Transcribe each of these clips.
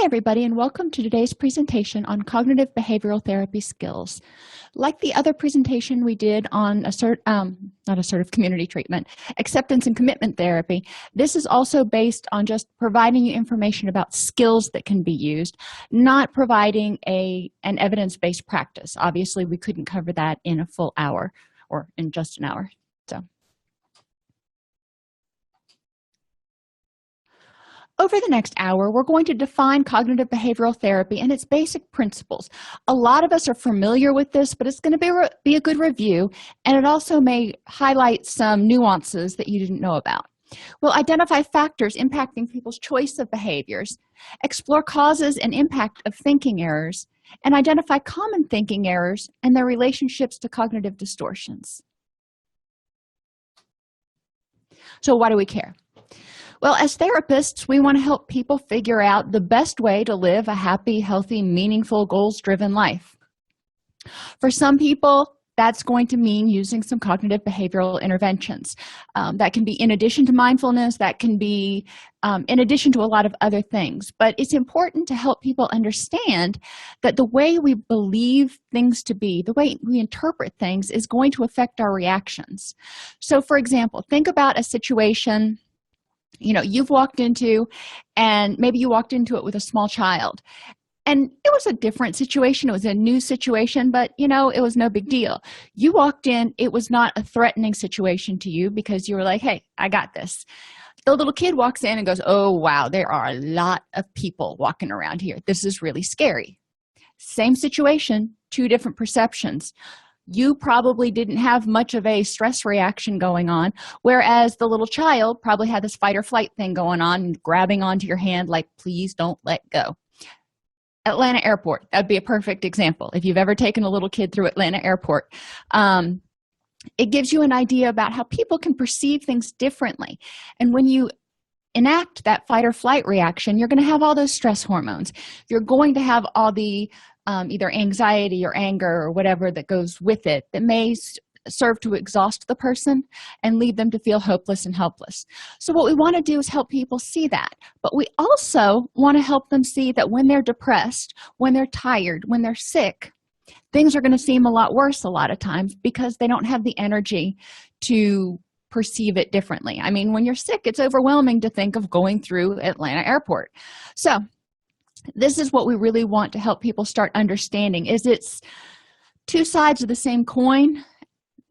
Hi, everybody, and welcome to today's presentation on cognitive behavioral therapy skills. Like the other presentation we did on not assertive community treatment, acceptance and commitment therapy, this is also based on just providing you information about skills that can be used, not providing an evidence-based practice. Obviously, we couldn't cover that in a full hour or in just an hour. Over the next hour, we're going to define cognitive behavioral therapy and its basic principles. A lot of us are familiar with this, but it's going to be a good review, and it also may highlight some nuances that you didn't know about. We'll identify factors impacting people's choice of behaviors, explore causes and impact of thinking errors, and identify common thinking errors and their relationships to cognitive distortions. So why do we care? Well, as therapists, we want to help people figure out the best way to live a happy, healthy, meaningful, goals-driven life. For some people, that's going to mean using some cognitive behavioral interventions. That can be in addition to mindfulness, that can be in addition to a lot of other things. But it's important to help people understand that the way we believe things to be, the way we interpret things, is going to affect our reactions. So, for example, think about a situation you've walked into, and maybe you walked into it with a small child, and it was a different situation. It was a new situation, but it was no big deal. You walked in, it was not a threatening situation to you because you were like, hey, I got this. The little kid walks in and goes, oh wow, there are a lot of people walking around here. This is really scary. Same situation, two different perceptions. You probably didn't have much of a stress reaction going on, whereas the little child probably had this fight or flight thing going on, grabbing onto your hand like, please don't let go. Atlanta Airport, that'd be a perfect example. If you've ever taken a little kid through Atlanta Airport, it gives you an idea about how people can perceive things differently. And when you enact that fight or flight reaction, you're going to have all those stress hormones. You're going to have all the either anxiety or anger or whatever that goes with it that may serve to exhaust the person and lead them to feel hopeless and helpless. So what we want to do is help people see that. But we also want to help them see that when they're depressed, when they're tired, when they're sick, things are going to seem a lot worse a lot of times because they don't have the energy to perceive it differently. I mean, when you're sick, it's overwhelming to think of going through Atlanta Airport. So this is what we really want to help people start understanding, is it's two sides of the same coin.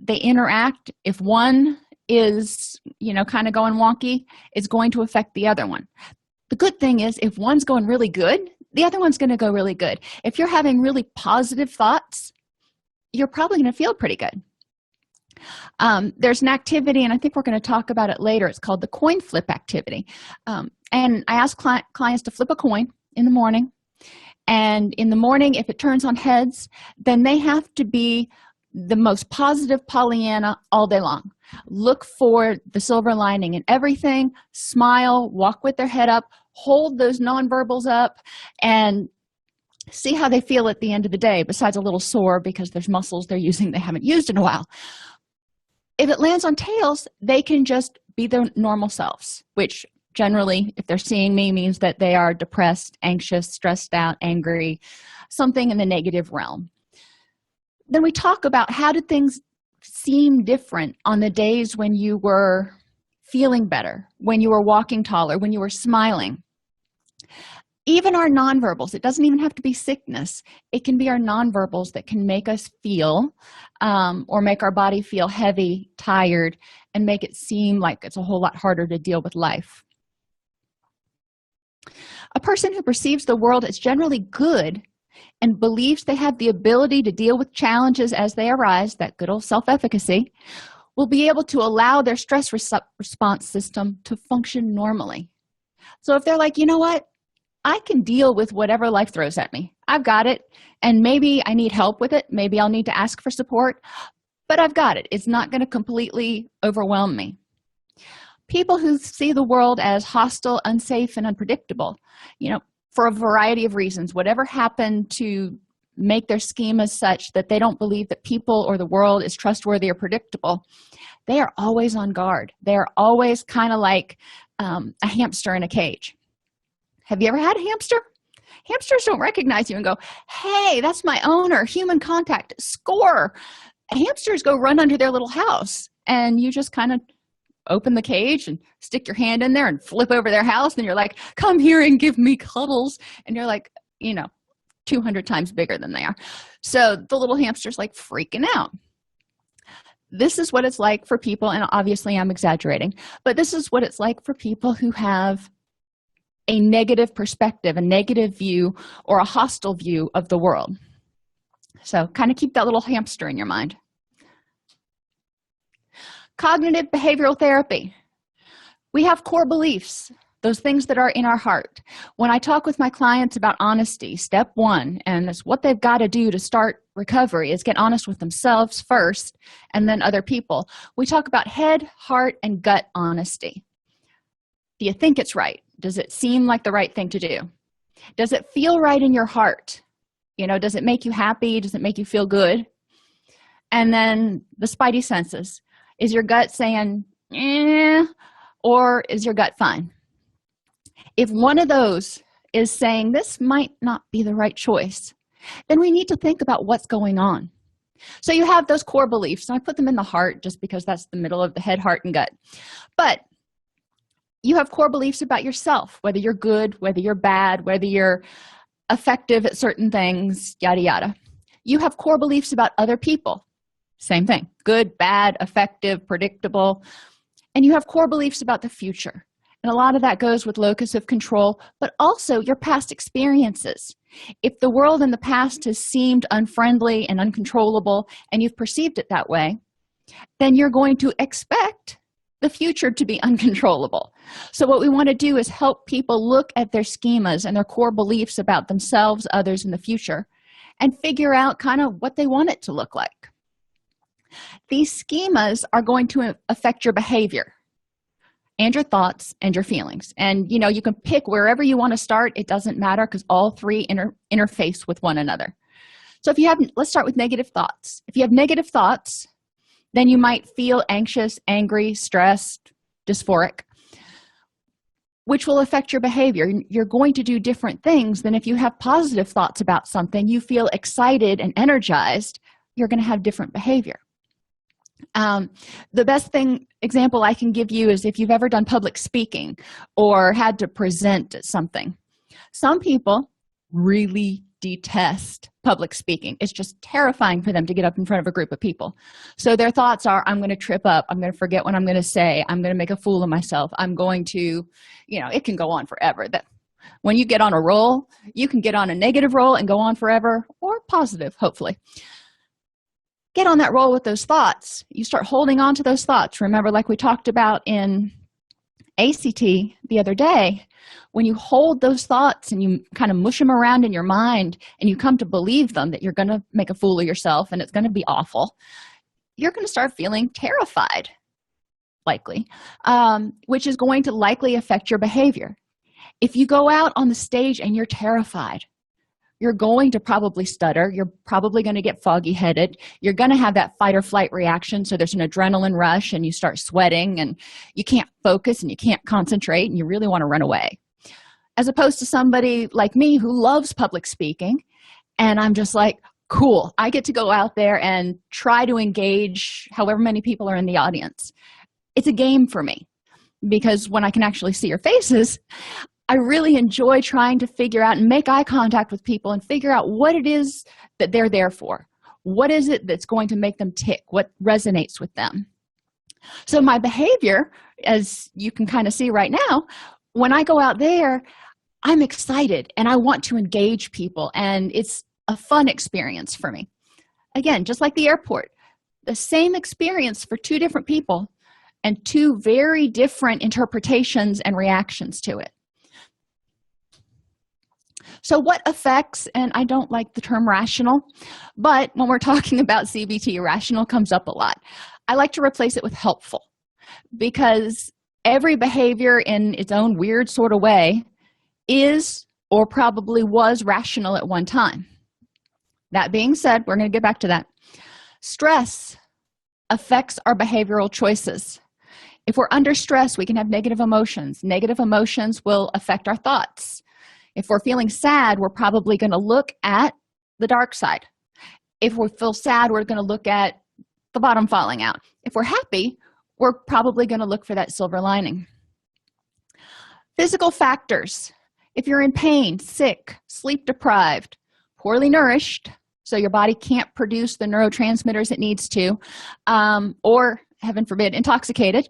They interact. If one is, kind of going wonky, it's going to affect the other one. The good thing is if one's going really good, the other one's going to go really good. If you're having really positive thoughts, you're probably going to feel pretty good. There's an activity, and I think we're going to talk about it later. It's called the coin flip activity. And I ask clients to flip a coin in the morning, and in the morning, if it turns on heads, then they have to be the most positive Pollyanna all day long. Look for the silver lining in everything, smile, walk with their head up, hold those nonverbals up, and see how they feel at the end of the day, besides a little sore because there's muscles they're using they haven't used in a while. If it lands on tails, they can just be their normal selves, which generally, if they're seeing me, means that they are depressed, anxious, stressed out, angry, something in the negative realm. Then we talk about how did things seem different on the days when you were feeling better, when you were walking taller, when you were smiling. Even our nonverbals, it doesn't even have to be sickness. It can be our nonverbals that can make us feel or make our body feel heavy, tired, and make it seem like it's a whole lot harder to deal with life. A person who perceives the world as generally good and believes they have the ability to deal with challenges as they arise, that good old self-efficacy, will be able to allow their stress response system to function normally. So if they're like, you know what, I can deal with whatever life throws at me. I've got it, and maybe I need help with it. Maybe I'll need to ask for support, but I've got it. It's not going to completely overwhelm me. People who see the world as hostile, unsafe, and unpredictable, for a variety of reasons, whatever happened to make their schemas such that they don't believe that people or the world is trustworthy or predictable, they are always on guard. They're always kind of like a hamster in a cage. Have you ever had a hamster? Hamsters don't recognize you and go, hey, that's my owner, human contact, score. Hamsters go run under their little house, and you just kind of open the cage and stick your hand in there and flip over their house, and you're like, come here and give me cuddles. And you're like, 200 times bigger than they are. So the little hamster's like freaking out. This is what it's like for people, and obviously I'm exaggerating, but this is what it's like for people who have a negative perspective, a negative view, or a hostile view of the world. So kind of keep that little hamster in your mind. Cognitive behavioral therapy. We have core beliefs, those things that are in our heart. When I talk with my clients about honesty, step one, and it's what they've got to do to start recovery, is get honest with themselves first and then other people. We talk about head, heart, and gut honesty. Do you think it's right? Does it seem like the right thing to do? Does it feel right in your heart? Does it make you happy? Does it make you feel good? And then the spidey senses. Is your gut saying, or is your gut fine? If one of those is saying this might not be the right choice, then we need to think about what's going on. So you have those core beliefs, and I put them in the heart just because that's the middle of the head, heart, and gut. But you have core beliefs about yourself, whether you're good, whether you're bad, whether you're effective at certain things, yada, yada. You have core beliefs about other people. Same thing, good, bad, effective, predictable. And you have core beliefs about the future. And a lot of that goes with locus of control, but also your past experiences. If the world in the past has seemed unfriendly and uncontrollable, and you've perceived it that way, then you're going to expect the future to be uncontrollable. So what we want to do is help people look at their schemas and their core beliefs about themselves, others, and the future, and figure out kind of what they want it to look like. These schemas are going to affect your behavior and your thoughts and your feelings. And, you can pick wherever you want to start. It doesn't matter because all three interface with one another. So let's start with negative thoughts. If you have negative thoughts, then you might feel anxious, angry, stressed, dysphoric, which will affect your behavior. You're going to do different things than if you have positive thoughts about something. You feel excited and energized, you're going to have different behavior. The best example I can give you is if you've ever done public speaking or had to present something. Some people really detest public speaking. It's just terrifying for them to get up in front of a group of people. So their thoughts are, I'm going to trip up. I'm going to forget what I'm going to say. I'm going to make a fool of myself. I'm going to, it can go on forever. That when you get on a roll, you can get on a negative roll and go on forever, or positive, hopefully. Get on that roll with those thoughts. You start holding on to those thoughts. Remember, like we talked about in ACT the other day, when you hold those thoughts and you kind of mush them around in your mind and you come to believe them, that you're going to make a fool of yourself and it's going to be awful, you're going to start feeling terrified, likely, which is going to likely affect your behavior. If you go out on the stage and you're terrified, you're going to probably stutter. You're probably going to get foggy-headed. You're going to have that fight or flight reaction. So there's an adrenaline rush and you start sweating and you can't focus and you can't concentrate and you really want to run away. As opposed to somebody like me who loves public speaking, and I'm just like, cool, I get to go out there and try to engage however many people are in the audience. It's a game for me because when I can actually see your faces, I really enjoy trying to figure out and make eye contact with people and figure out what it is that they're there for. What is it that's going to make them tick? What resonates with them? So my behavior, as you can kind of see right now, when I go out there, I'm excited and I want to engage people, and it's a fun experience for me. Again, just like the airport, the same experience for two different people and two very different interpretations and reactions to it. So what affects, and I don't like the term rational, but when we're talking about CBT, rational comes up a lot. I like to replace it with helpful, because every behavior in its own weird sort of way is or probably was rational at one time. That being said, we're going to get back to that. Stress affects our behavioral choices. If we're under stress, we can have negative emotions. Negative emotions will affect our thoughts. If we're feeling sad, we're probably going to look at the dark side. If we feel sad, we're going to look at the bottom falling out. If we're happy, we're probably going to look for that silver lining. Physical factors. If you're in pain, sick, sleep deprived, poorly nourished, so your body can't produce the neurotransmitters it needs to, or, heaven forbid, intoxicated,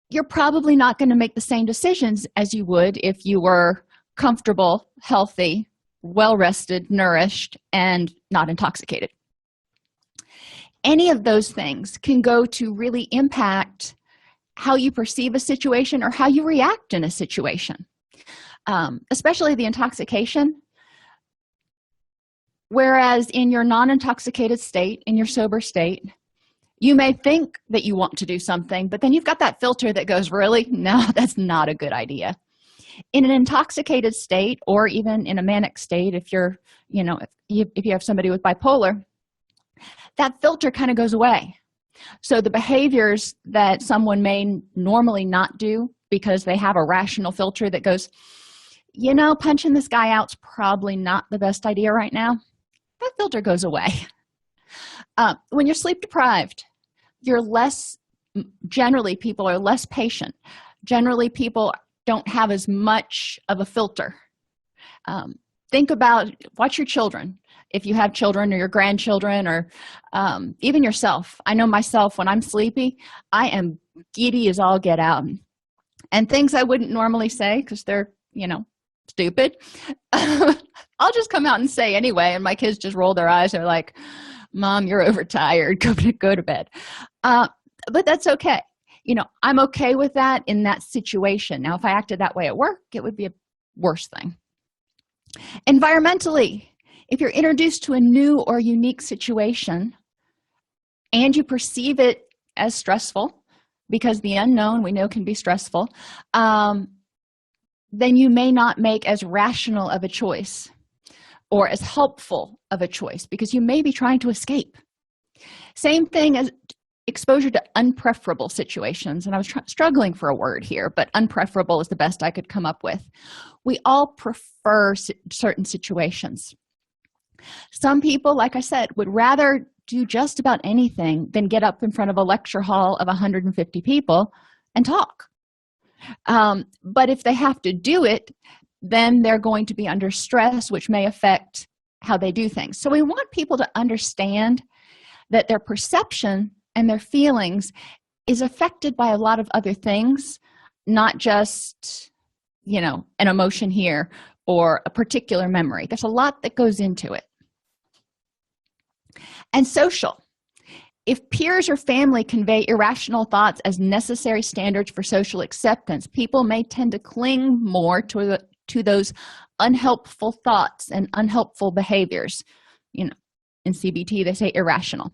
you're probably not going to make the same decisions as you would if you were comfortable, healthy, well-rested, nourished, and not intoxicated. Any of those things can go to really impact how you perceive a situation or how you react in a situation, especially the intoxication. Whereas in your non-intoxicated state, in your sober state, you may think that you want to do something, but then you've got that filter that goes, really? No, that's not a good idea. In an intoxicated state, or even in a manic state, if you're, if you have somebody with bipolar, that filter kind of goes away. So the behaviors that someone may normally not do because they have a rational filter that goes, punching this guy out's probably not the best idea right now, that filter goes away. When you're sleep deprived, generally people are less patient. Generally people don't have as much of a filter. Watch your children. If you have children or your grandchildren or even yourself. I know myself, when I'm sleepy, I am giddy as all get out. And things I wouldn't normally say because they're, stupid, I'll just come out and say anyway, and my kids just roll their eyes. They're like, Mom, you're overtired. Go to bed. But that's okay. I'm okay with that in that situation. Now, if I acted that way at work, it would be a worse thing. Environmentally, if you're introduced to a new or unique situation and you perceive it as stressful, because the unknown we know can be stressful, then you may not make as rational of a choice or as helpful of a choice because you may be trying to escape. Same thing as exposure to unpreferable situations. And I was struggling for a word here, but unpreferable is the best I could come up with. We all prefer certain situations. Some people, like I said, would rather do just about anything than get up in front of a lecture hall of 150 people and talk. But if they have to do it, then they're going to be under stress, which may affect how they do things. So we want people to understand that their perception and their feelings is affected by a lot of other things, not just, an emotion here or a particular memory. There's a lot that goes into it. And social. If peers or family convey irrational thoughts as necessary standards for social acceptance, people may tend to cling more to those unhelpful thoughts and unhelpful behaviors. In CBT, they say irrational.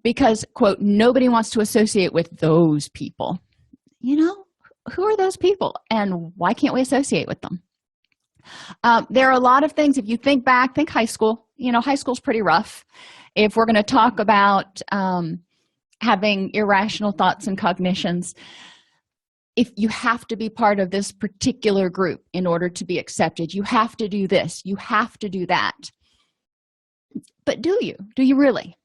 Because, quote, nobody wants to associate with those people. Who are those people and why can't we associate with them? There are a lot of things. If you think back, think high school. High school's pretty rough. If we're going to talk about having irrational thoughts and cognitions, if you have to be part of this particular group in order to be accepted, you have to do this, you have to do that. But do you? Do you really?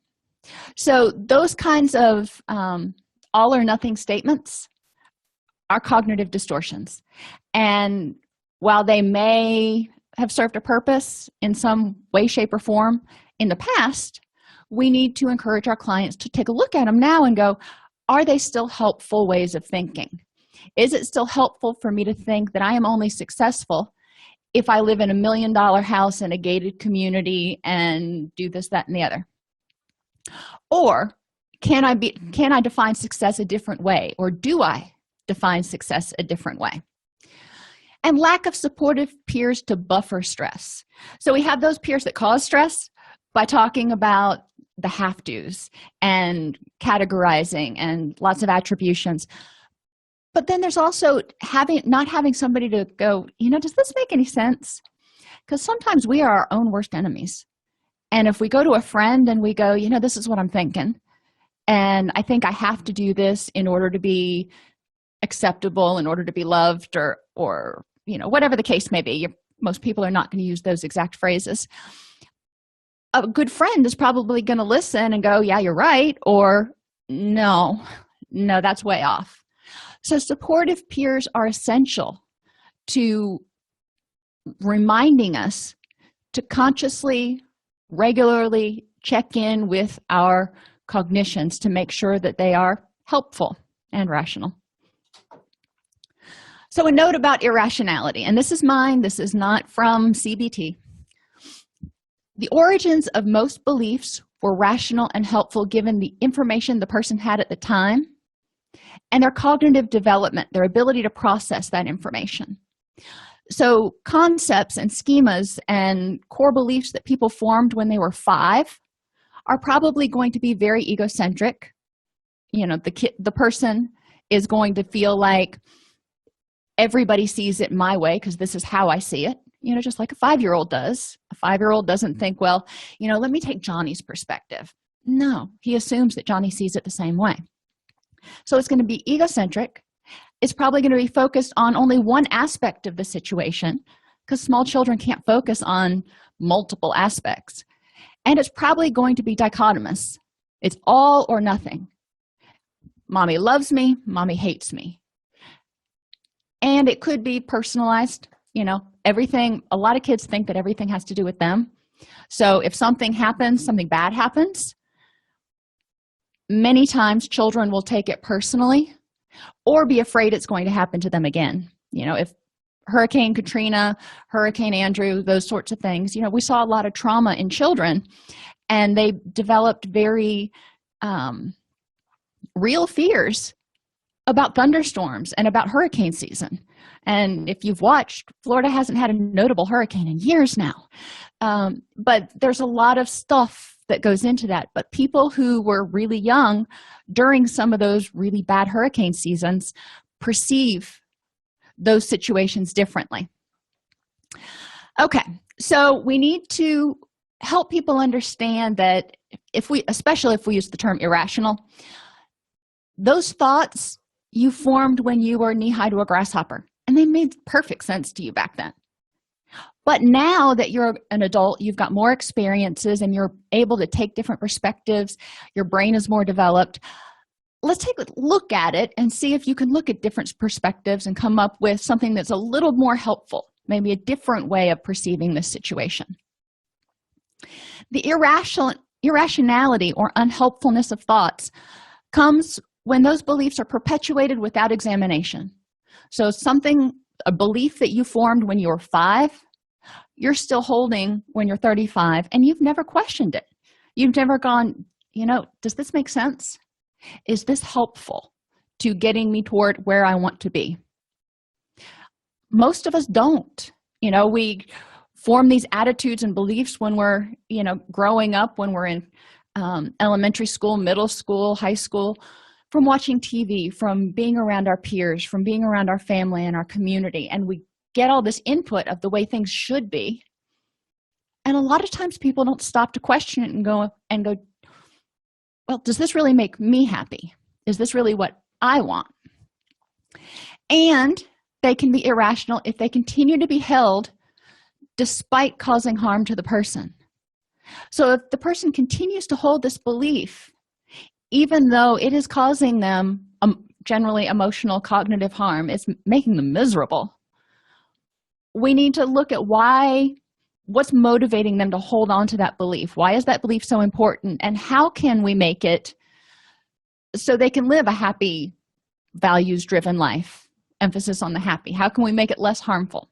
So those kinds of all or nothing statements are cognitive distortions. And while they may have served a purpose in some way, shape, or form in the past, we need to encourage our clients to take a look at them now and go, are they still helpful ways of thinking? Is it still helpful for me to think that I am only successful if I live in $1 million house in a gated community and do this, that, and the other? Or can I define success a different way? Or do I define success a different way? And lack of supportive peers to buffer stress. So we have those peers that cause stress by talking about the have-tos and categorizing and lots of attributions. But then there's also not having somebody to go, does this make any sense? Because sometimes we are our own worst enemies. And if we go to a friend and we go, this is what I'm thinking, and I think I have to do this in order to be acceptable, in order to be loved, or whatever the case may be. Most people are not going to use those exact phrases. A good friend is probably going to listen and go, yeah, you're right, or no, that's way off. So supportive peers are essential to reminding us to consciously, regularly check in with our cognitions to make sure that they are helpful and rational. So a note about irrationality, and this is mine, this is not from CBT. The origins of most beliefs were rational and helpful given the information the person had at the time and their cognitive development, their ability to process that information. So concepts and schemas and core beliefs that people formed when they were 5 are probably going to be very egocentric. The person is going to feel like everybody sees it my way because this is how I see it, just like a 5-year-old does. A 5-year-old doesn't think, well, let me take Johnny's perspective. No, he assumes that Johnny sees it the same way. So it's going to be egocentric. It's probably going to be focused on only one aspect of the situation because small children can't focus on multiple aspects. And it's probably going to be dichotomous. It's all or nothing. Mommy loves me, mommy hates me. And it could be personalized, everything. A lot of kids think that everything has to do with them. So if something happens, something bad happens, many times children will take it personally or be afraid it's going to happen to them again. If Hurricane Katrina, Hurricane Andrew, those sorts of things, we saw a lot of trauma in children, and they developed very real fears about thunderstorms and about hurricane season. And if you've watched, Florida hasn't had a notable hurricane in years now. But there's a lot of stuff that goes into that. But people who were really young during some of those really bad hurricane seasons perceive those situations differently. Okay, so we need to help people understand that especially if we use the term irrational, those thoughts you formed when you were knee-high to a grasshopper, and they made perfect sense to you back then. But now that you're an adult, you've got more experiences and you're able to take different perspectives, your brain is more developed. Let's take a look at it and see if you can look at different perspectives and come up with something that's a little more helpful, maybe a different way of perceiving this situation. The irrationality or unhelpfulness of thoughts comes when those beliefs are perpetuated without examination. So a belief that you formed when you were 5, you're still holding when you're 35, and you've never questioned it. You've never gone, does this make sense? Is this helpful to getting me toward where I want to be? Most of us don't. We form these attitudes and beliefs when we're, growing up, when we're in elementary school, middle school, high school, from watching TV, from being around our peers, from being around our family and our community, and we get all this input of the way things should be. And a lot of times people don't stop to question it and go, well, does this really make me happy? Is this really what I want? And they can be irrational if they continue to be held despite causing harm to the person. So if the person continues to hold this belief, even though it is causing them generally emotional cognitive harm, it's making them miserable, we need to look at what's motivating them to hold on to that belief. Why is that belief so important? And how can we make it so they can live a happy, values-driven life? Emphasis on the happy. How can we make it less harmful?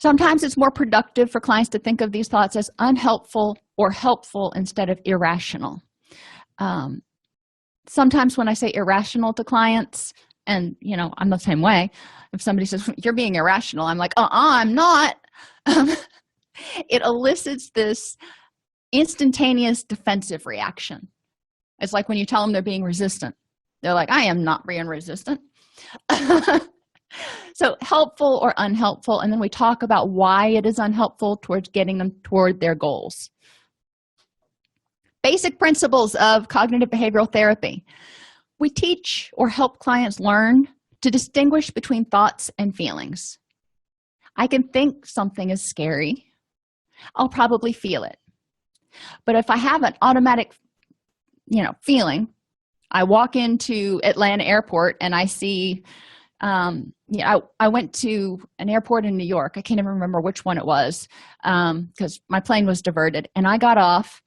Sometimes it's more productive for clients to think of these thoughts as unhelpful or helpful instead of irrational. Sometimes when I say irrational to clients, and I'm the same way, if somebody says you're being irrational, I'm like, I'm not. It elicits this instantaneous defensive reaction. It's like when you tell them they're being resistant, they're like, I am not being resistant. So helpful or unhelpful, and then we talk about why it is unhelpful towards getting them toward their goals. Basic principles of cognitive behavioral therapy. We teach or help clients learn to distinguish between thoughts and feelings. I can think something is scary. I'll probably feel it. But if I have an automatic, feeling, I walk into Atlanta Airport and I see, I went to an airport in New York. I can't even remember which one it was because my plane was diverted. And I got off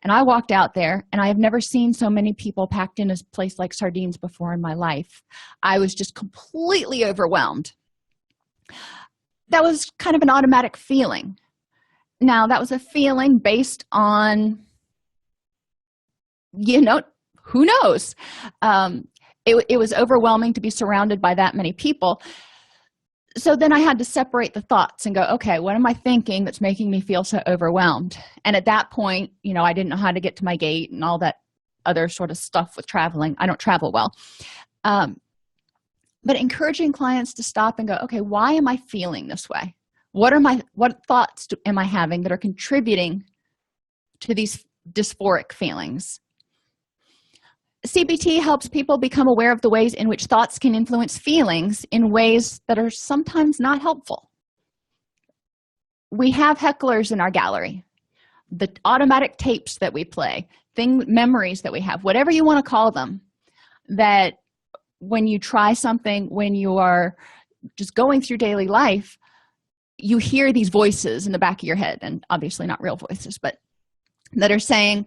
and I walked out there, and I have never seen so many people packed in a place like sardines before in my life. I was just completely overwhelmed. That was kind of an automatic feeling. Now, that was a feeling based on, who knows? It was overwhelming to be surrounded by that many people. So then I had to separate the thoughts and go, okay, what am I thinking that's making me feel so overwhelmed? And at that point, I didn't know how to get to my gate and all that other sort of stuff with traveling. I don't travel well. But encouraging clients to stop and go, okay, why am I feeling this way? What thoughts am I having that are contributing to these dysphoric feelings? CBT helps people become aware of the ways in which thoughts can influence feelings in ways that are sometimes not helpful. We have hecklers in our gallery, the automatic tapes that we play, memories that we have, whatever you want to call them, that when you try something, when you are just going through daily life, you hear these voices in the back of your head, and obviously not real voices, but that are saying,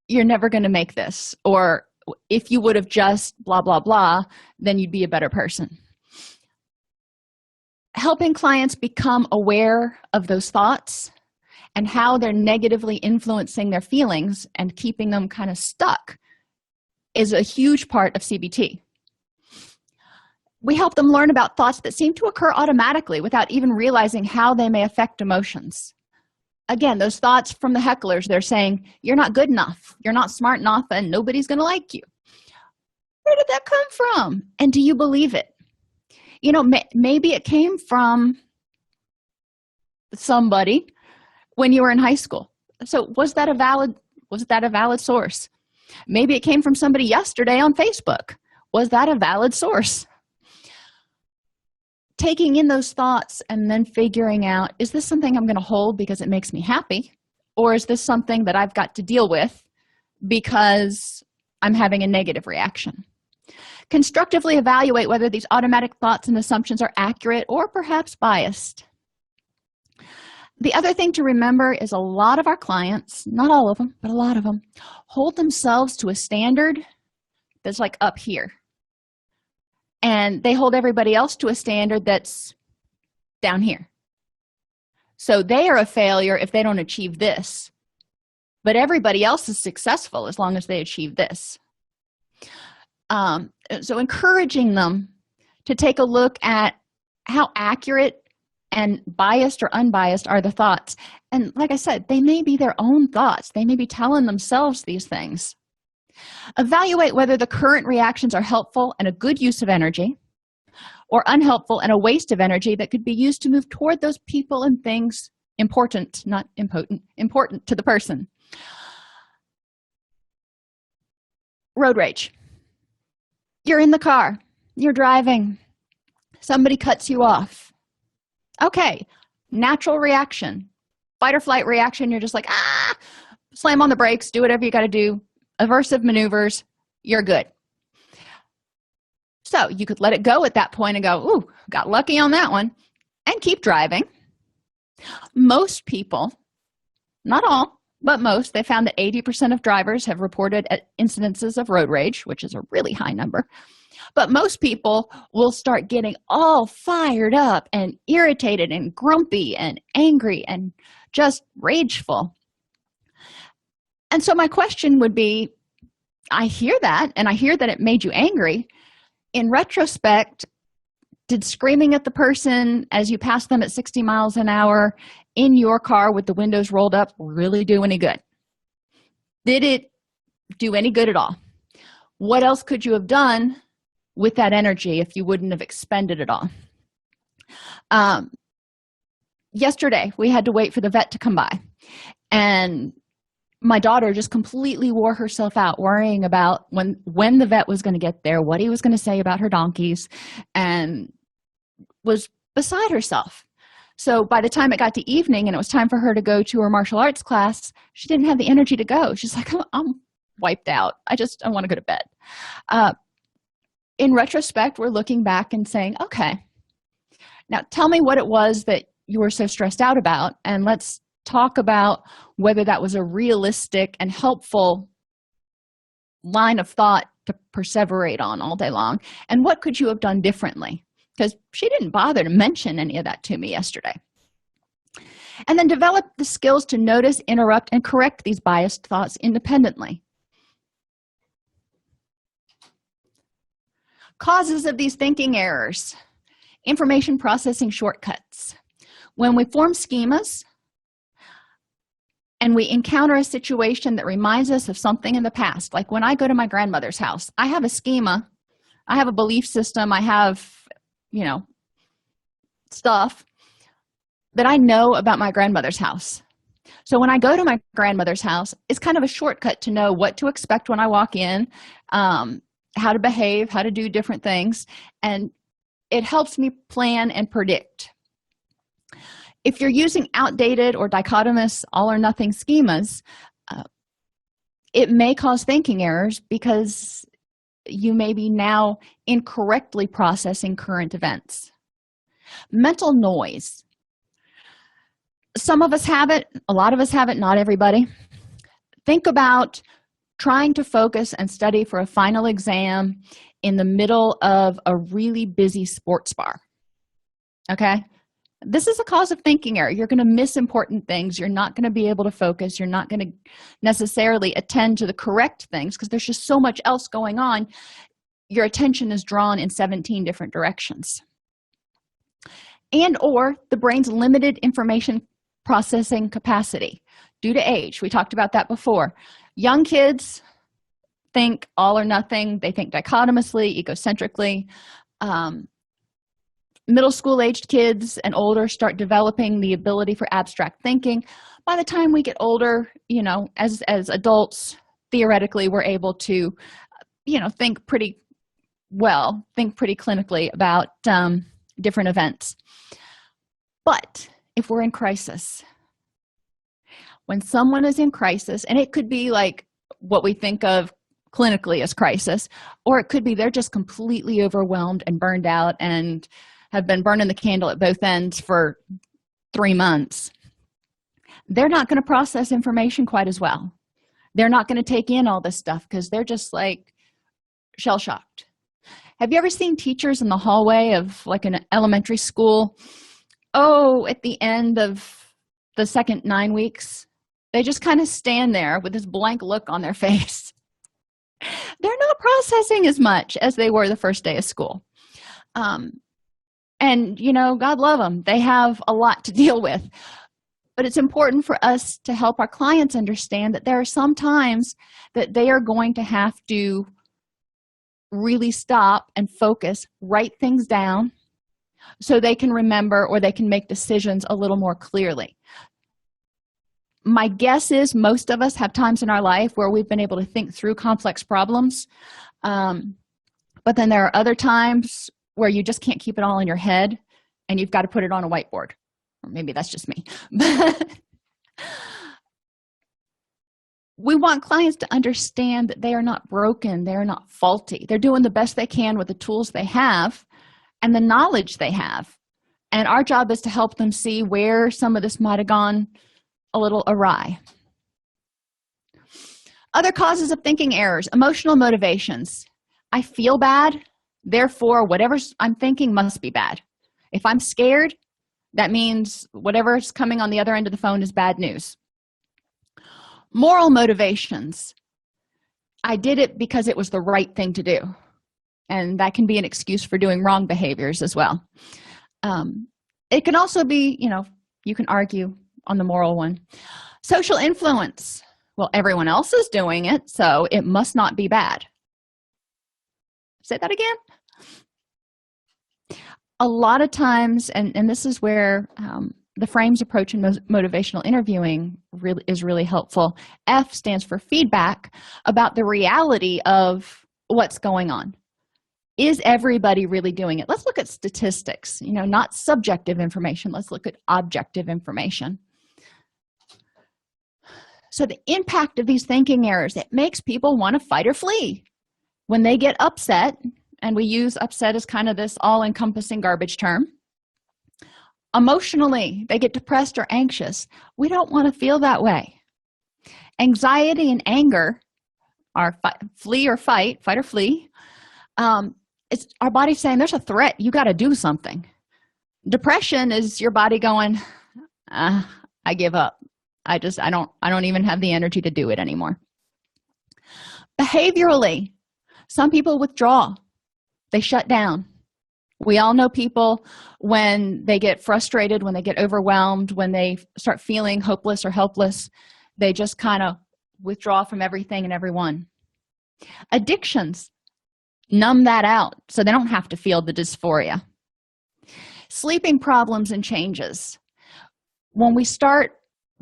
you're never going to make this, or if you would have just blah, blah, blah, then you'd be a better person. Helping clients become aware of those thoughts and how they're negatively influencing their feelings and keeping them kind of stuck is a huge part of CBT. We help them learn about thoughts that seem to occur automatically without even realizing how they may affect emotions. Again, those thoughts from the hecklers, they're saying, you're not good enough, you're not smart enough, and nobody's going to like you. Where did that come from? And do you believe it? Maybe it came from somebody when you were in high school. So was that a valid source? Maybe it came from somebody yesterday on Facebook. Was that a valid source? Taking in those thoughts and then figuring out, is this something I'm going to hold because it makes me happy? Or is this something that I've got to deal with because I'm having a negative reaction? Constructively evaluate whether these automatic thoughts and assumptions are accurate or perhaps biased. The other thing to remember is a lot of our clients, not all of them, but a lot of them, hold themselves to a standard that's like up here. And they hold everybody else to a standard that's down here. So they are a failure if they don't achieve this. But everybody else is successful as long as they achieve this. So encouraging them to take a look at how accurate and biased or unbiased are the thoughts. And like I said, they may be their own thoughts. They may be telling themselves these things. Evaluate whether the current reactions are helpful and a good use of energy, or unhelpful and a waste of energy that could be used to move toward those people and things important, not impotent, important to the person. Road rage. You're in the car, you're driving, somebody cuts you off. Okay, natural reaction, fight or flight reaction, you're just like, slam on the brakes, do whatever you got to do. Aversive maneuvers, you're good. So you could let it go at that point and go, ooh, got lucky on that one, and keep driving. Most people, not all, but most, they found that 80% of drivers have reported incidences of road rage, which is a really high number. But most people will start getting all fired up and irritated and grumpy and angry and just rageful. And so my question would be, I hear that, and I hear that it made you angry. In retrospect, did screaming at the person as you pass them at 60 miles an hour in your car with the windows rolled up really do any good? Did it do any good at all? What else could you have done with that energy if you wouldn't have expended it all? Yesterday, we had to wait for the vet to come by. And my daughter just completely wore herself out worrying about when the vet was going to get there, what he was going to say about her donkeys, and was beside herself. So by the time it got to evening and it was time for her to go to her martial arts class, she didn't have the energy to go. She's like, I'm wiped out. I want to go to bed. In retrospect, we're looking back and saying, okay, now tell me what it was that you were so stressed out about, and let's talk about whether that was a realistic and helpful line of thought to perseverate on all day long, and what could you have done differently, because she didn't bother to mention any of that to me yesterday. And then develop the skills to notice, interrupt, and correct these biased thoughts independently. Causes of these thinking errors: information processing shortcuts. When we form schemas and we encounter a situation that reminds us of something in the past, like when I go to my grandmother's house, I have a schema, I have a belief system, I have, stuff that I know about my grandmother's house. So when I go to my grandmother's house, it's kind of a shortcut to know what to expect when I walk in, how to behave, how to do different things, and it helps me plan and predict. If you're using outdated or dichotomous all-or-nothing schemas, it may cause thinking errors because you may be now incorrectly processing current events. Mental noise. Some of us have it, a lot of us have it, not everybody. Think about trying to focus and study for a final exam in the middle of a really busy sports bar. Okay? This is a cause of thinking error. You're going to miss important things. You're not going to be able to focus. You're not going to necessarily attend to the correct things because there's just so much else going on. Your attention is drawn in 17 different directions. And or the brain's limited information processing capacity due to age. We talked about that before. Young kids think all or nothing. They think dichotomously, egocentrically. Middle school aged kids and older start developing the ability for abstract thinking. By the time we get older, as adults, theoretically, we're able to, think pretty well, think pretty clinically about different events. But if we're in crisis, when someone is in crisis, and it could be like what we think of clinically as crisis, or it could be they're just completely overwhelmed and burned out and have been burning the candle at both ends for 3 months, they're not going to process information quite as well. They're not going to take in all this stuff because they're just like shell-shocked. Have you ever seen teachers in the hallway of like an elementary school? At the end of the second 9 weeks, they just kind of stand there with this blank look on their face. They're not processing as much as they were the first day of school. And, God love them. They have a lot to deal with. But it's important for us to help our clients understand that there are some times that they are going to have to really stop and focus, write things down so they can remember or they can make decisions a little more clearly. My guess is most of us have times in our life where we've been able to think through complex problems. But then there are other times where you just can't keep it all in your head and you've got to put it on a whiteboard. Or maybe that's just me. But we want clients to understand that they are not broken, they are not faulty. They're doing the best they can with the tools they have and the knowledge they have. And our job is to help them see where some of this might have gone a little awry. Other causes of thinking errors: emotional motivations. I feel bad, therefore whatever I'm thinking must be bad. If I'm scared, that means whatever's coming on the other end of the phone is bad news. Moral motivations. I did it because it was the right thing to do. And that can be an excuse for doing wrong behaviors as well. It can also be, you can argue on the moral one. Social influence. Well, everyone else is doing it, so it must not be bad. Say that again. A lot of times, and this is where the frames approach in motivational interviewing is really helpful. F stands for feedback about the reality of what's going on. Is everybody really doing it? Let's look at statistics, not subjective information. Let's look at objective information. So the impact of these thinking errors, it makes people want to fight or flee. When they get upset, and we use upset as kind of this all-encompassing garbage term, emotionally, they get depressed or anxious. We don't want to feel that way. Anxiety and anger are flee or fight or flee. It's our body saying there's a threat. You got to do something. Depression is your body going, I give up. I don't even have the energy to do it anymore. Behaviorally, some people withdraw. They shut down. We all know people when they get frustrated, when they get overwhelmed, when they start feeling hopeless or helpless, they just kind of withdraw from everything and everyone. Addictions numb that out so they don't have to feel the dysphoria. Sleeping problems and changes. When we start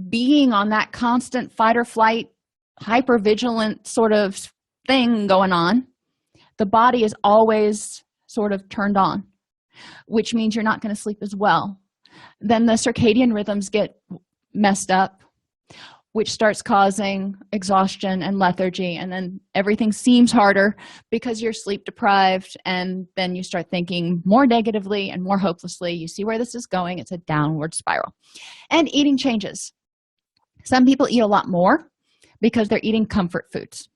being on that constant fight or flight, hypervigilant sort of thing going on, the body is always sort of turned on, which means you're not going to sleep as well. Then the circadian rhythms get messed up, which starts causing exhaustion and lethargy, and then everything seems harder because you're sleep deprived, and then you start thinking more negatively and more hopelessly. You see where this is going. It's a downward spiral. And eating changes. Some people eat a lot more because they're eating comfort foods.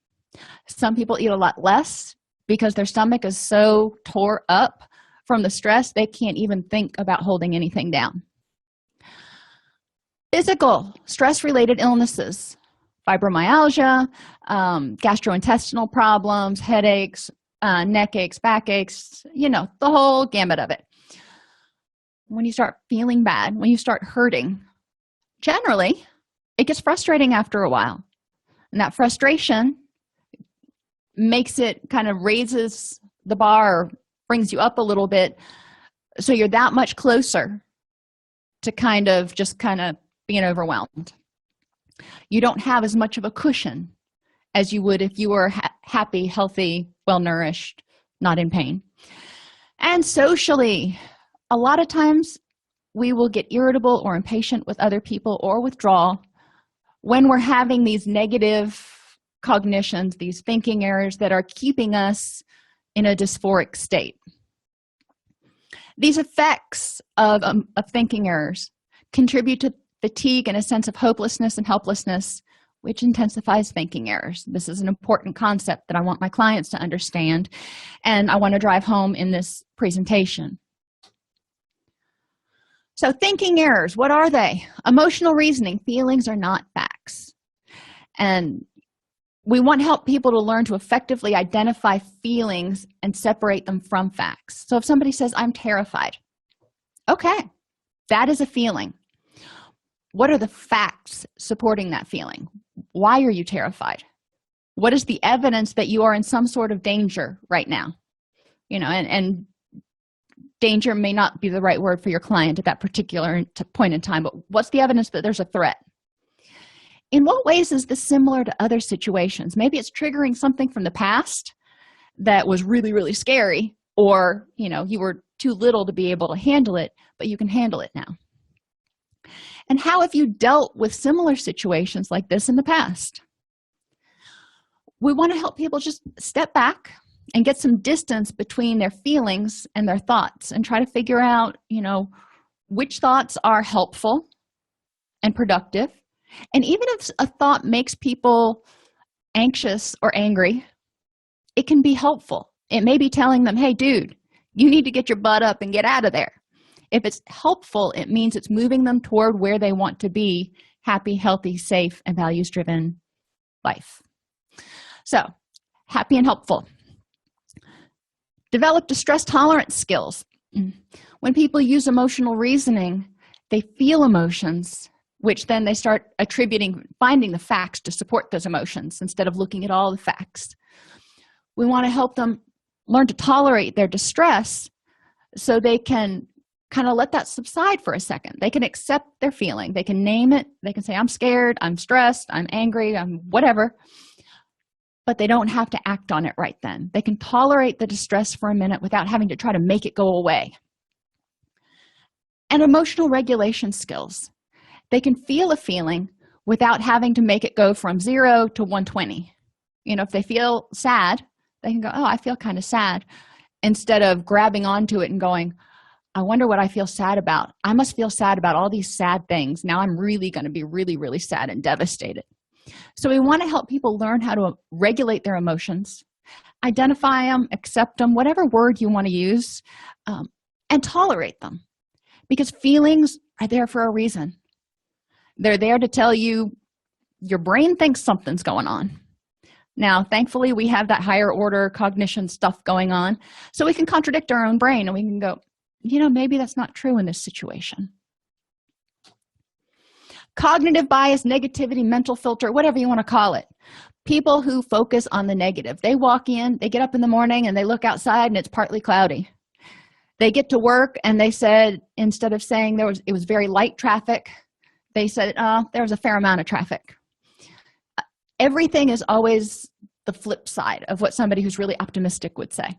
Some people eat a lot less because their stomach is so tore up from the stress they can't even think about holding anything down. Physical, stress-related illnesses, fibromyalgia, gastrointestinal problems, headaches, neck aches, back aches, the whole gamut of it. When you start feeling bad, when you start hurting, generally, it gets frustrating after a while. And that frustration makes it kind of raises the bar, brings you up a little bit, so you're that much closer to kind of being overwhelmed. You don't have as much of a cushion as you would if you were happy, healthy, well-nourished, not in pain. And socially, a lot of times we will get irritable or impatient with other people or withdraw when we're having these negative cognitions, these thinking errors that are keeping us in a dysphoric state. These effects of thinking errors contribute to fatigue and a sense of hopelessness and helplessness, which intensifies thinking errors. This is an important concept that I want my clients to understand, and I want to drive home in this presentation. So thinking errors, what are they? Emotional reasoning. Feelings are not facts. And we want to help people to learn to effectively identify feelings and separate them from facts. So if somebody says, I'm terrified, okay, that is a feeling. What are the facts supporting that feeling? Why are you terrified? What is the evidence that you are in some sort of danger right now? And danger may not be the right word for your client at that particular point in time, but what's the evidence that there's a threat? In what ways is this similar to other situations? Maybe it's triggering something from the past that was really, really scary, or, you were too little to be able to handle it, but you can handle it now. And how have you dealt with similar situations like this in the past? We want to help people just step back and get some distance between their feelings and their thoughts and try to figure out, which thoughts are helpful and productive. And even if a thought makes people anxious or angry, it can be helpful. It may be telling them, hey, dude, you need to get your butt up and get out of there. If it's helpful, it means it's moving them toward where they want to be: happy, healthy, safe, and values-driven life. So, happy and helpful. Develop distress tolerance skills. When people use emotional reasoning, they feel emotions, which then they start finding the facts to support those emotions instead of looking at all the facts. We want to help them learn to tolerate their distress so they can kind of let that subside for a second. They can accept their feeling. They can name it. They can say, I'm scared, I'm stressed, I'm angry, I'm whatever. But they don't have to act on it right then. They can tolerate the distress for a minute without having to try to make it go away. And emotional regulation skills. They can feel a feeling without having to make it go from 0 to 120. If they feel sad, they can go, oh, I feel kind of sad, instead of grabbing onto it and going, I wonder what I feel sad about. I must feel sad about all these sad things. Now I'm really going to be really, really sad and devastated. So we want to help people learn how to regulate their emotions, identify them, accept them, whatever word you want to use, and tolerate them. Because feelings are there for a reason. They're there to tell you your brain thinks something's going on. Now, thankfully, we have that higher order cognition stuff going on, so we can contradict our own brain and we can go, maybe that's not true in this situation. Cognitive bias, negativity, mental filter, whatever you want to call it. People who focus on the negative. They walk in, they get up in the morning and they look outside and it's partly cloudy. They get to work and they said, instead of saying it was very light traffic, they said, there was a fair amount of traffic. Everything is always the flip side of what somebody who's really optimistic would say.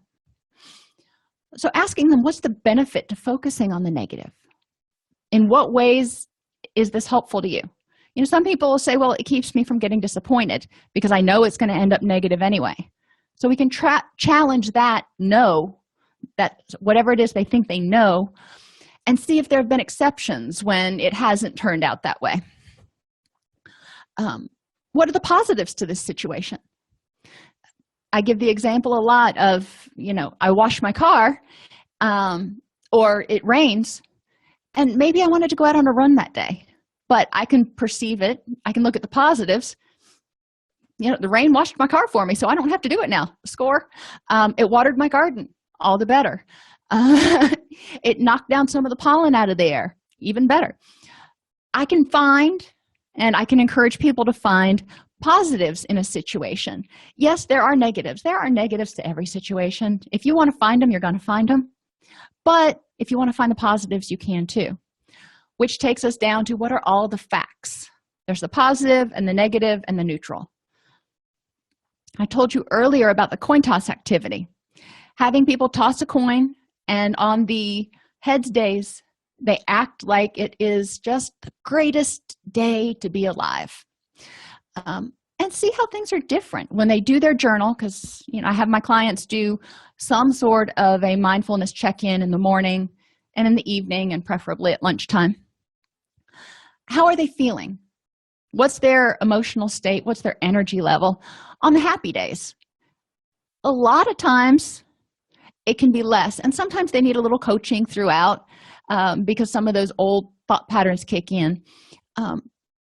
So asking them, what's the benefit to focusing on the negative? In what ways is this helpful to you? Some people will say, well, it keeps me from getting disappointed because I know it's going to end up negative anyway. So we can challenge that whatever it is they think they know, and see if there have been exceptions when it hasn't turned out that way. What are the positives to this situation? I give the example a lot of, I wash my car, or it rains, and maybe I wanted to go out on a run that day, but I can perceive it. I can look at the positives. The rain washed my car for me, so I don't have to do it now. Score. It watered my garden. All the better. It knocked down some of the pollen out of the air. Even better. I can find, and I can encourage people to find, positives in a situation. Yes, there are negatives. There are negatives to every situation. If you want to find them, you're going to find them. But if you want to find the positives, you can too. Which takes us down to, what are all the facts? There's the positive and the negative and the neutral. I told you earlier about the coin toss activity. Having people toss a coin, and on the heads days, they act like it is just the greatest day to be alive. And see how things are different when they do their journal, because I have my clients do some sort of a mindfulness check-in in the morning and in the evening, and preferably at lunchtime. How are they feeling? What's their emotional state? What's their energy level on the happy days? A lot of times it can be less, and sometimes they need a little coaching throughout, because some of those old thought patterns kick in.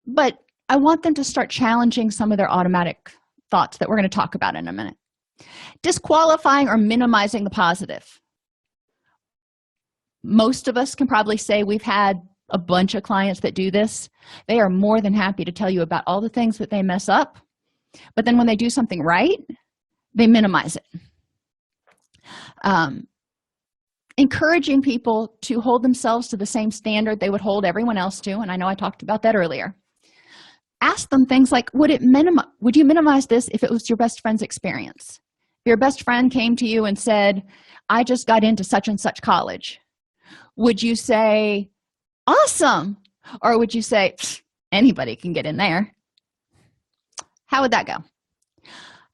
But I want them to start challenging some of their automatic thoughts that we're going to talk about in a minute. Disqualifying or minimizing the positive. Most of us can probably say we've had a bunch of clients that do this. They are more than happy to tell you about all the things that they mess up, but then when they do something right, they minimize it. Encouraging people to hold themselves to the same standard they would hold everyone else to, and I know I talked about that earlier. Ask them things like, would you minimize this if it was your best friend's experience? If your best friend came to you and said, I just got into such and such college, would you say, awesome? Or would you say, anybody can get in there? How would that go?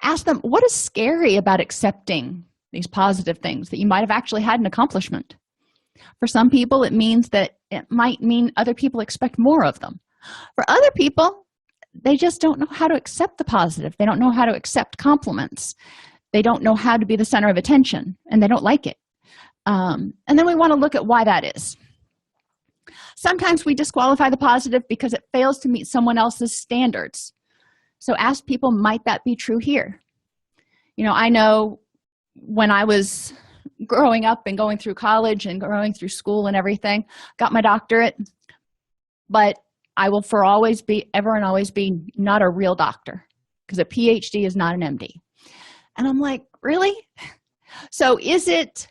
Ask them, what is scary about accepting these positive things that you might have actually had an accomplishment? For some people, it might mean other people expect more of them. For other people, they just don't know how to accept the positive. They don't know how to accept compliments. They don't know how to be the center of attention, and they don't like it. And then we want to look at why that is. Sometimes we disqualify the positive because it fails to meet someone else's standards. So ask people, might that be true here? I know when I was growing up and going through college and going through school and everything, got my doctorate, but I will ever and always be not a real doctor, because a PhD is not an MD. And I'm like, really? So is it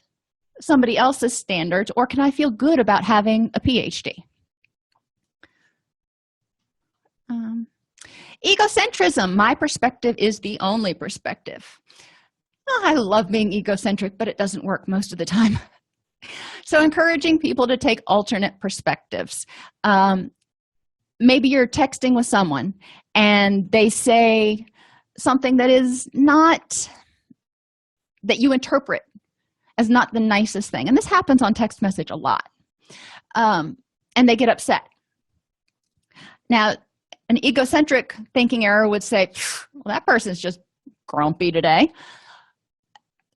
somebody else's standards, or can I feel good about having a PhD? Egocentrism. My perspective is the only perspective. Oh, I love being egocentric, but it doesn't work most of the time. So encouraging people to take alternate perspectives. Maybe you're texting with someone and they say something that is not, that you interpret as not the nicest thing. And this happens on text message a lot. And they get upset. Now, an egocentric thinking error would say, well, that person's just grumpy today.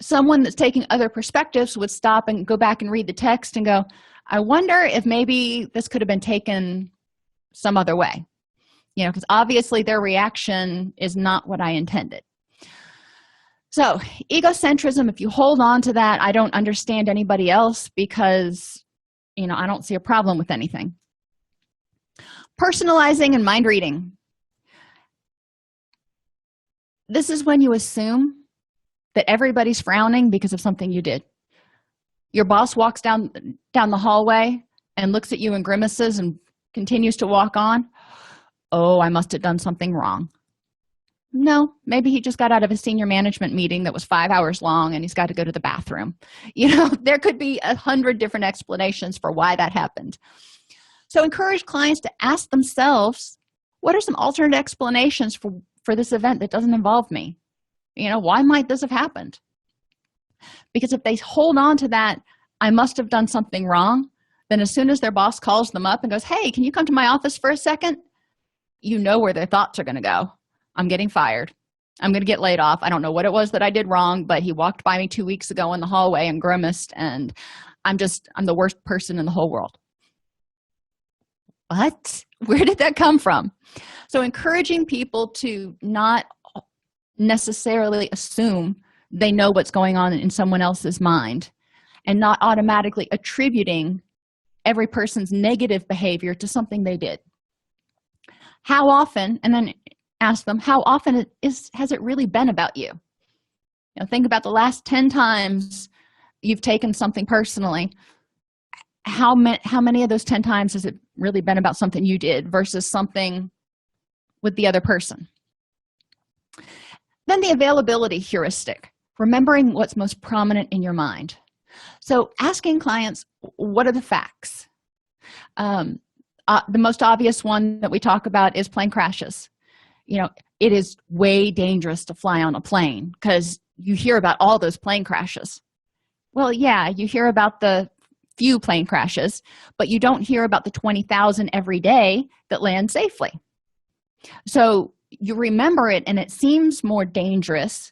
Someone that's taking other perspectives would stop and go back and read the text and go, I wonder if maybe this could have been taken some other way. Because obviously their reaction is not what I intended. So egocentrism, if you hold on to that, I don't understand anybody else because, I don't see a problem with anything. Personalizing and mind reading. This is when you assume that everybody's frowning because of something you did. Your boss walks down the hallway and looks at you and grimaces and continues to walk on. Oh, I must have done something wrong. No, maybe he just got out of a senior management meeting that was 5 hours long and he's got to go to the bathroom. There could be 100 different explanations for why that happened. So encourage clients to ask themselves, what are some alternate explanations for this event that doesn't involve me? Why might this have happened? Because if they hold on to that, I must have done something wrong, then as soon as their boss calls them up and goes, hey, can you come to my office for a second? You know where their thoughts are going to go. I'm getting fired. I'm going to get laid off. I don't know what it was that I did wrong, but he walked by me 2 weeks ago in the hallway and grimaced, and I'm the worst person in the whole world. What? Where did that come from? So encouraging people to not necessarily assume they know what's going on in someone else's mind and not automatically attributing every person's negative behavior to something they did. How often, and then ask them, how often has it really been about you? Think about the last 10 times you've taken something personally. How many of those 10 times has it really been about something you did versus something with the other person? Then the availability heuristic, remembering what's most prominent in your mind. So asking clients, what are the facts? The most obvious one that we talk about is plane crashes. It is way dangerous to fly on a plane because you hear about all those plane crashes. Well, yeah, you hear about the few plane crashes, but you don't hear about the 20,000 every day that land safely. So you remember it, and it seems more dangerous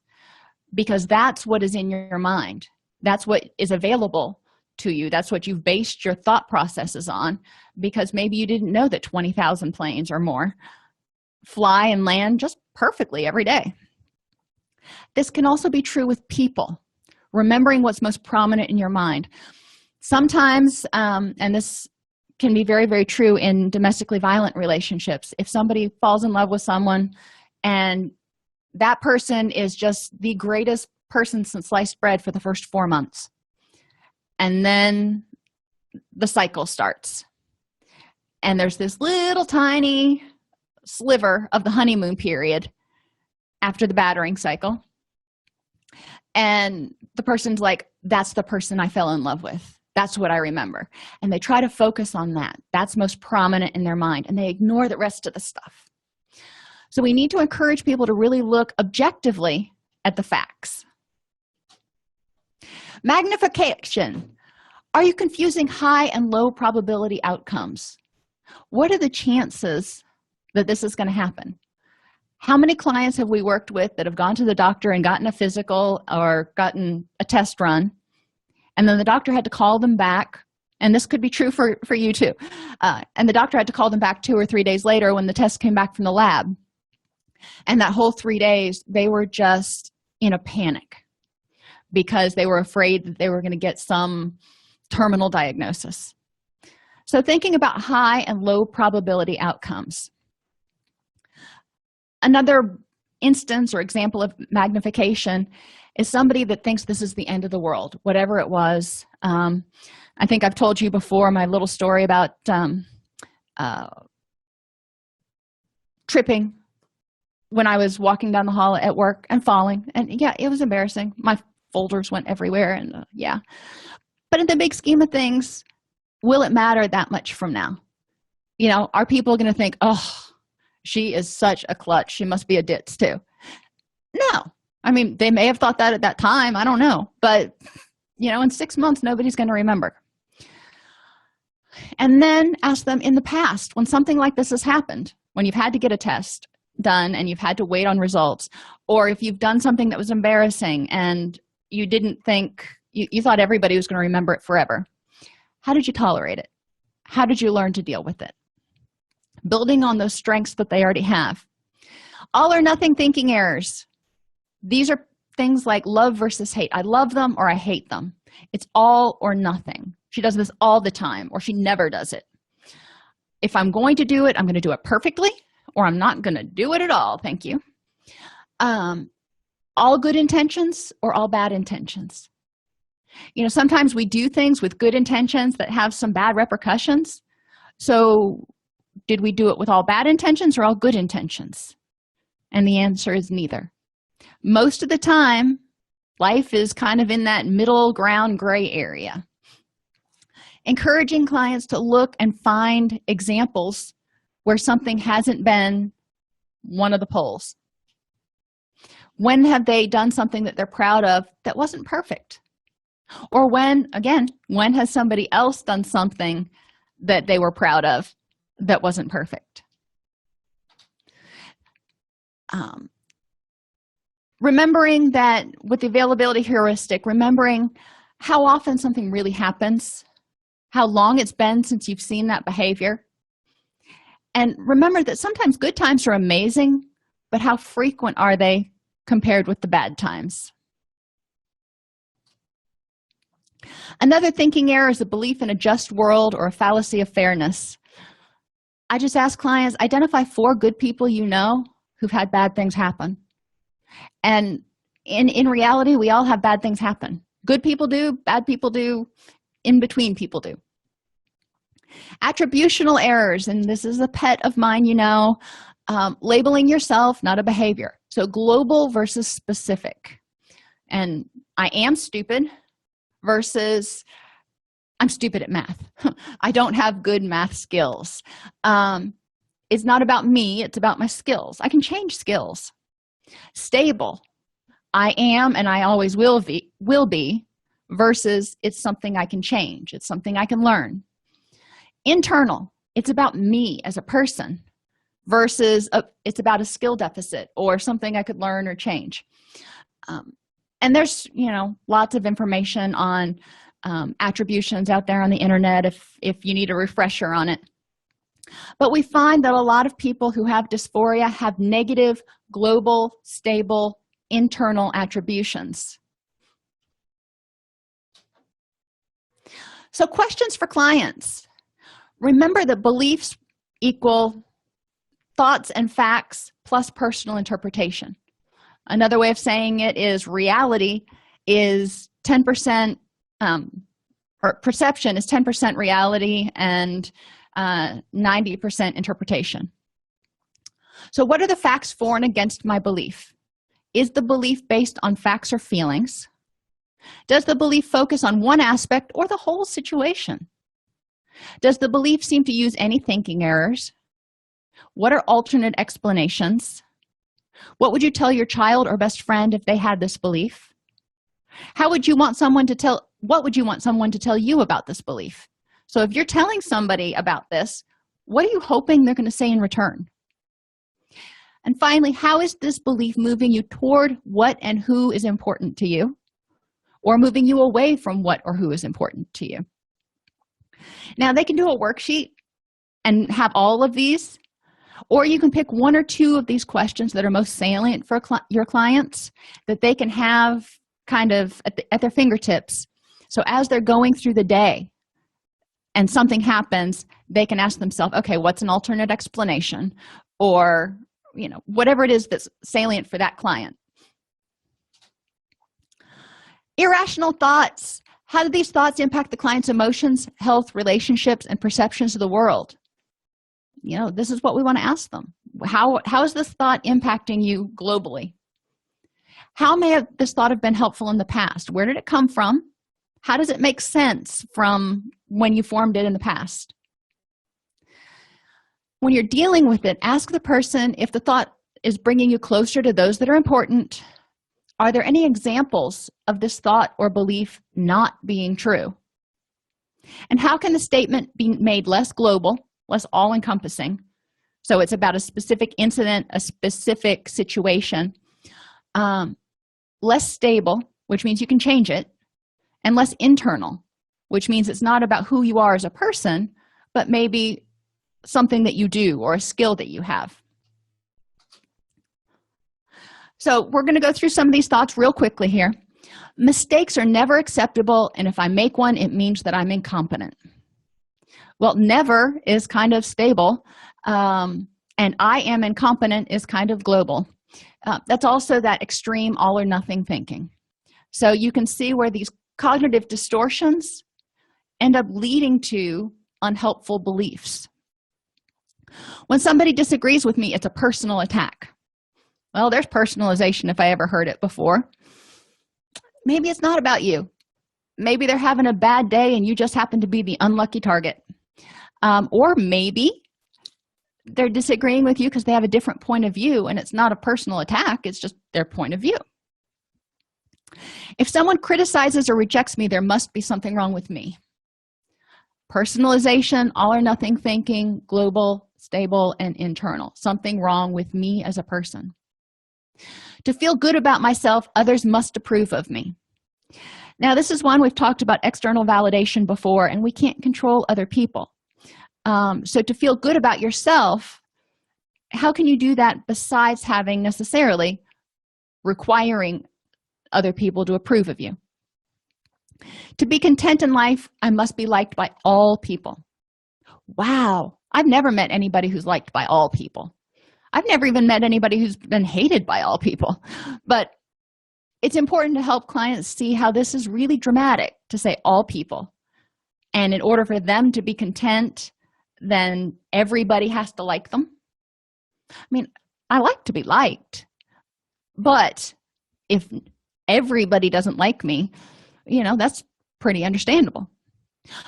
because that's what is in your mind. That's what is available to you. That's what you've based your thought processes on, because maybe you didn't know that 20,000 planes or more fly and land just perfectly every day. This can also be true with people, remembering what's most prominent in your mind. Sometimes, and this can be very, very true in domestically violent relationships, if somebody falls in love with someone and that person is just the greatest person since sliced bread for the first 4 months, and then the cycle starts, and there's this little tiny sliver of the honeymoon period after the battering cycle, and the person's like, that's the person I fell in love with. That's what I remember. And they try to focus on that. That's most prominent in their mind, and they ignore the rest of the stuff. So we need to encourage people to really look objectively at the facts. Magnification. Are you confusing high and low probability outcomes? What are the chances that this is going to happen? How many clients have we worked with that have gone to the doctor and gotten a physical or gotten a test run, and then the doctor had to call them back, and this could be true for you too, and the doctor had to call them back 2 or 3 days later when the test came back from the lab, and that whole 3 days they were just in a panic because they were afraid that they were going to get some terminal diagnosis. So thinking about high and low probability outcomes. Another instance or example of magnification is somebody that thinks this is the end of the world, whatever it was. I think I've told you before my little story about tripping when I was walking down the hall at work and falling. And yeah, it was embarrassing. My folders went everywhere, and yeah. But in the big scheme of things, will it matter that much from now? You know, are people going to think, oh, she is such a klutz, she must be a ditz too? No. I mean, they may have thought that at that time, I don't know. But, you know, in 6 months, nobody's going to remember. And then ask them in the past, when something like this has happened, when you've had to get a test done and you've had to wait on results, or if you've done something that was embarrassing and you didn't think, you thought everybody was going to remember it forever. How did you tolerate it? How did you learn to deal with it? Building on those strengths that they already have. All or nothing thinking errors. These are things like love versus hate. I love them or I hate them. It's all or nothing. She does this all the time, or she never does it. If I'm going to do it, I'm going to do it perfectly, or I'm not going to do it at all. Thank you. All good intentions or all bad intentions. You know, sometimes we do things with good intentions that have some bad repercussions. So did we do it with all bad intentions or all good intentions? And the answer is neither. Most of the time, life is kind of in that middle ground gray area. Encouraging clients to look and find examples where something hasn't been one of the poles. When have they done something that they're proud of that wasn't perfect? Or when has somebody else done something that they were proud of that wasn't perfect? Remembering that with the availability heuristic, remembering how often something really happens, how long it's been since you've seen that behavior. And remember that sometimes good times are amazing, but how frequent are they compared with the bad times? Another thinking error is a belief in a just world or a fallacy of fairness. I just ask clients, identify 4 good people you know who've had bad things happen. And in reality, we all have bad things happen. Good people do, bad people do, in-between people do. Attributional errors, and this is a pet of mine, you know, labeling yourself, not a behavior. So global versus specific. And I am stupid versus I'm stupid at math. I don't have good math skills. It's not about me, it's about my skills. I can change skills. Stable. I am and I always will be versus it's something I can change. It's something I can learn. Internal. It's about me as a person versus it's about a skill deficit or something I could learn or change. And there's, you know, lots of information on attributions out there on the internet if you need a refresher on it. But we find that a lot of people who have dysphoria have negative, global, stable, internal attributions. So questions for clients. Remember that beliefs equal thoughts and facts plus personal interpretation. Another way of saying it is reality is 10%, or perception is 10% reality and 90% interpretation. So what are the facts for and against my belief? Is the belief based on facts or feelings? Does the belief focus on one aspect or the whole situation? Does the belief seem to use any thinking errors? What are alternate explanations? What would you tell your child or best friend if they had this belief? What would you want someone to tell you about this belief? So if you're telling somebody about this, what are you hoping they're going to say in return? And finally, how is this belief moving you toward what and who is important to you, or moving you away from what or who is important to you? Now, they can do a worksheet and have all of these, or you can pick 1 or 2 of these questions that are most salient for your clients that they can have kind of at their fingertips. So as they're going through the day and something happens, they can ask themselves, okay, what's an alternate explanation? Or, you know, whatever it is that's salient for that client. Irrational thoughts. How do these thoughts impact the client's emotions, health, relationships, and perceptions of the world? This is what we want to ask them. How is this thought impacting you globally? How may this thought have been helpful in the past? Where did it come from? How does it make sense from when you formed it in the past? When you're dealing with it, ask the person if the thought is bringing you closer to those that are important. Are there any examples of this thought or belief not being true? And how can the statement be made less global, less all-encompassing? So it's about a specific incident, a specific situation, less stable, which means you can change it, and less internal, which means it's not about who you are as a person, but maybe something that you do or a skill that you have. So we're going to go through some of these thoughts real quickly here. Mistakes are never acceptable, and if I make one, it means that I'm incompetent. Well, never is kind of stable, and I am incompetent is kind of global. That's also that extreme all or nothing thinking. So you can see where these cognitive distortions end up leading to unhelpful beliefs. When somebody disagrees with me, it's a personal attack. Well, there's personalization if I ever heard it before. Maybe it's not about you. Maybe they're having a bad day and you just happen to be the unlucky target. Or maybe they're disagreeing with you because they have a different point of view and it's not a personal attack, it's just their point of view. If someone criticizes or rejects me, there must be something wrong with me. Personalization, all or nothing thinking, global, stable, and internal. Something wrong with me as a person. To feel good about myself, others must approve of me. Now, this is one we've talked about external validation before, and we can't control other people. So to feel good about yourself, how can you do that besides having necessarily requiring other people to approve of you? To be content in life, I must be liked by all people. Wow, I've never met anybody who's liked by all people. I've never even met anybody who's been hated by all people. But it's important to help clients see how this is really dramatic to say all people. And in order for them to be content, then everybody has to like them. I mean, I like to be liked. But if everybody doesn't like me, that's pretty understandable.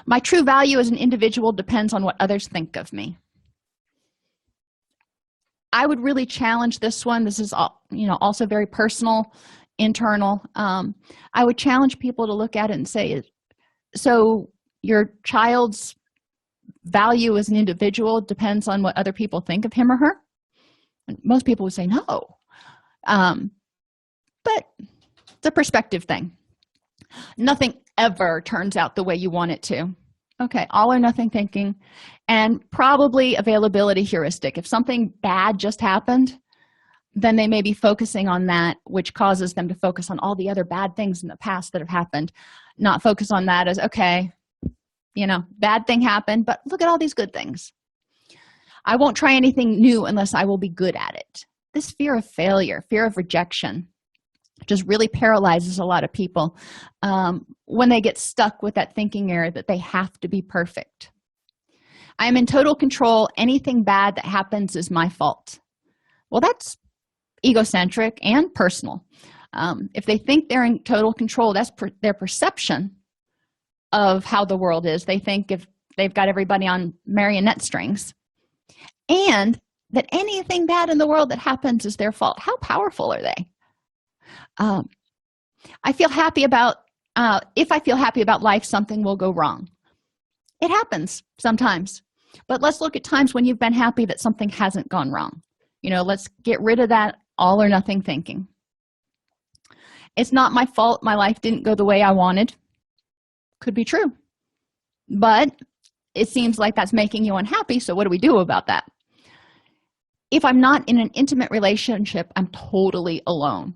My true value as an individual depends on what others think of me. I would really challenge this one. This is also very personal, internal. I would challenge people to look at it and say, so your child's value as an individual depends on what other people think of him or her? And most people would say no. But it's a perspective thing. Nothing ever turns out the way you want it to. Okay, all or nothing thinking, and probably availability heuristic. If something bad just happened, then they may be focusing on that, which causes them to focus on all the other bad things in the past that have happened, not focus on that as, okay, bad thing happened, but look at all these good things. I won't try anything new unless I will be good at it. This fear of failure, fear of rejection, just really paralyzes a lot of people when they get stuck with that thinking error that they have to be perfect. I am in total control. Anything bad that happens is my fault. Well, that's egocentric and personal. If they think they're in total control, that's their perception of how the world is. They think if they've got everybody on marionette strings, and that anything bad in the world that happens is their fault. How powerful are they? I feel happy about, if I feel happy about life, something will go wrong. It happens sometimes, but let's look at times when you've been happy that something hasn't gone wrong. Let's get rid of that all or nothing thinking. It's not my fault my life didn't go the way I wanted. Could be true, but it seems like that's making you unhappy, so what do we do about that? If I'm not in an intimate relationship, I'm totally alone.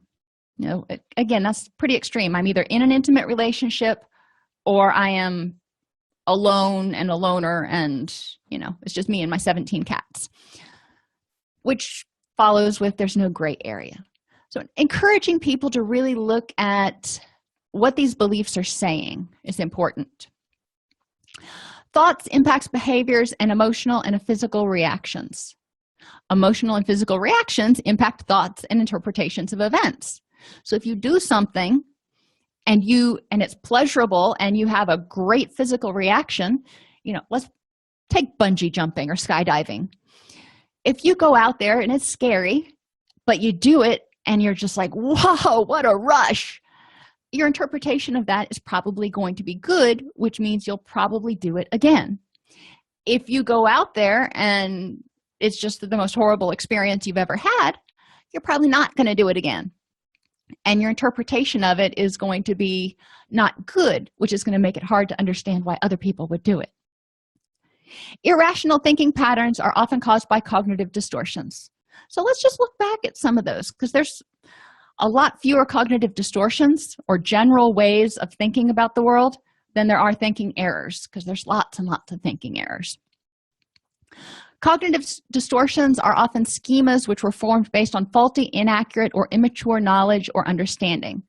Again, that's pretty extreme. I'm either in an intimate relationship or I am alone and a loner, and it's just me and my 17 cats, which follows with there's no gray area. So encouraging people to really look at what these beliefs are saying is important. Thoughts impacts behaviors and emotional and physical reactions. Emotional and physical reactions impact thoughts and interpretations of events. So if you do something and it's pleasurable and you have a great physical reaction, let's take bungee jumping or skydiving. If you go out there and it's scary, but you do it and you're just like, whoa, what a rush, your interpretation of that is probably going to be good, which means you'll probably do it again. If you go out there and it's just the most horrible experience you've ever had, you're probably not going to do it again. And your interpretation of it is going to be not good, which is going to make it hard to understand why other people would do it. Irrational thinking patterns are often caused by cognitive distortions. So let's just look back at some of those, because there's a lot fewer cognitive distortions or general ways of thinking about the world than there are thinking errors, because there's lots and lots of thinking errors. Cognitive distortions are often schemas which were formed based on faulty, inaccurate, or immature knowledge or understanding.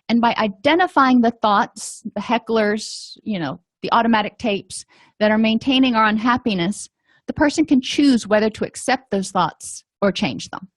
And by identifying the thoughts, the hecklers, the automatic tapes that are maintaining our unhappiness, the person can choose whether to accept those thoughts or change them.